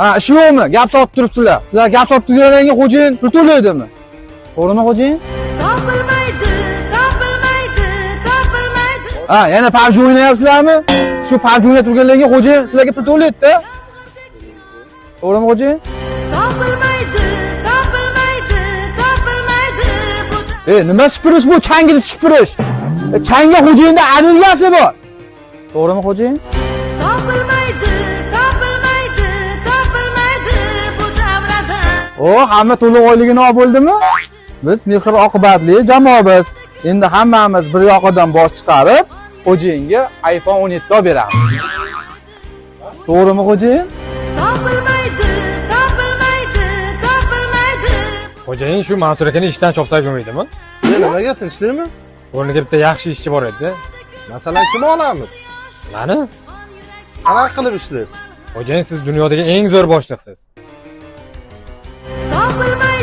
Ha, ishi yo'qmi? Gap solib turibsizlar. Sizlar gap solib turganlarga xo'jayin pul to'laydimi? To'g'rimi xo'jayin? Topilmaydi, topilmaydi, topilmaydi. Ha, yana PUBG o'ynayapsizlarmi? Shu PUBG o'ynab turganlarga xo'jayin sizlarga pul to'laydi-da. To'g'rimi xo'jayin? Topilmaydi, topilmaydi, topilmaydi. Nima supurish bu? Changni supurish. Changga xo'jayinda adilgasi bor. To'g'rimi xo'jayin? Topilmaydi, topilmaydi, topilmaydi bu davrada. Hamma to'liq oyligini olib bo'ldimi? Biz mehr oqibatli jamoamiz. Endi hammamiz bir yoqadan bosh chiqarib, xo'jayinga iPhone 17 olib beramiz. To'g'rimi xo'jayin? Topilmaydi, topilmaydi, topilmaydi. Xo'jayin shu Mansur akani ishdan chopsab yurmaydimi? Nimaga tinchlikmi? O'rniga bitta yaxshi ishchi bor edi. Masalan, kim olamiz? Mani? Qanaqa qilib ishlaysiz? Xo'jayin siz dunyodagi eng zo'r boshliqsiz. Topilmaydi.